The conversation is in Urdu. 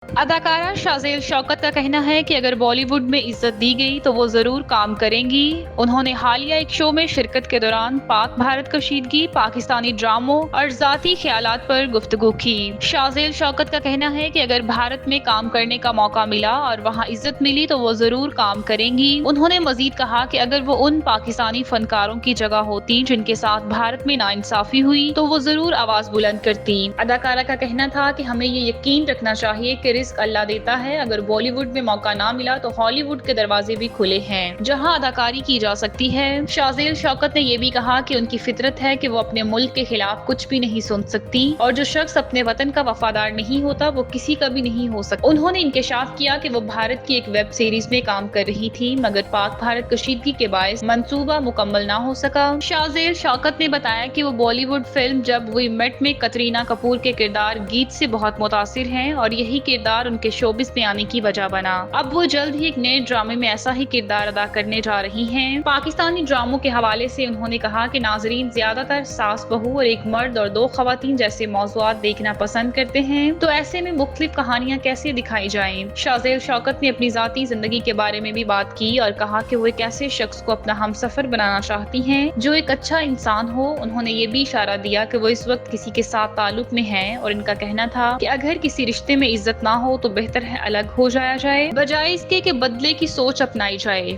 اداکارہ شازیل شوکت کا کہنا ہے کہ اگر بالی ووڈ میں عزت دی گئی تو وہ ضرور کام کریں گی۔ انہوں نے حالیہ ایک شو میں شرکت کے دوران پاک بھارت کشیدگی، پاکستانی ڈراموں اور ذاتی خیالات پر گفتگو کی۔ شازیل شوکت کا کہنا ہے کہ اگر بھارت میں کام کرنے کا موقع ملا اور وہاں عزت ملی تو وہ ضرور کام کریں گی۔ انہوں نے مزید کہا کہ اگر وہ ان پاکستانی فنکاروں کی جگہ ہوتی جن کے ساتھ بھارت میں ناانصافی ہوئی تو وہ ضرور آواز بلند کرتی۔ اداکارہ کا کہنا تھا کہ ہمیں یہ یقین رکھنا چاہیے کہ رزق اللہ دیتا ہے، اگر بالی ووڈ میں موقع نہ ملا تو ہالی ووڈ کے دروازے بھی کھلے ہیں جہاں اداکاری کی جا سکتی ہے۔ شازیل شوکت نے یہ بھی کہا کہ ان کی فطرت ہے کہ وہ اپنے ملک کے خلاف کچھ بھی نہیں سن سکتی اور جو شخص اپنے وطن کا وفادار نہیں ہوتا وہ کسی کا بھی نہیں ہو سکتا۔ انہوں نے انکشاف کیا کہ وہ بھارت کی ایک ویب سیریز میں کام کر رہی تھی مگر پاک بھارت کشیدگی کے باعث منصوبہ مکمل نہ ہو سکا۔ شازیل شوکت نے بتایا کہ وہ بالی ووڈ فلم جب وی میٹ میں کترینہ کپور کے کردار گیت سے بہت متاثر ہیں اور یہی کردار ان کے شوبز میں آنے کی وجہ بنا۔ اب وہ جلد ہی ایک نئے ڈرامے میں ایسا ہی کردار ادا کرنے جا رہی ہیں۔ پاکستانی ڈراموں کے حوالے سے انہوں نے کہا کہ ناظرین زیادہ تر ساس بہو اور ایک مرد اور دو خواتین جیسے موضوعات دیکھنا پسند کرتے ہیں، تو ایسے میں مختلف کہانیاں کیسے دکھائی جائیں۔ شازیل شوکت نے اپنی ذاتی زندگی کے بارے میں بھی بات کی اور کہا کہ وہ ایک ایسے شخص کو اپنا ہمسفر بنانا چاہتی ہیں جو ایک اچھا انسان ہو۔ انہوں نے یہ بھی اشارہ دیا کہ وہ اس وقت کسی کے ساتھ تعلق میں ہیں اور ان کا کہنا تھا کہ اگر کسی رشتے میں عزت نہ ہو تو بہتر ہے الگ ہو جایا جائے، بجائے اس کے کہ بدلے کی سوچ اپنائی جائے۔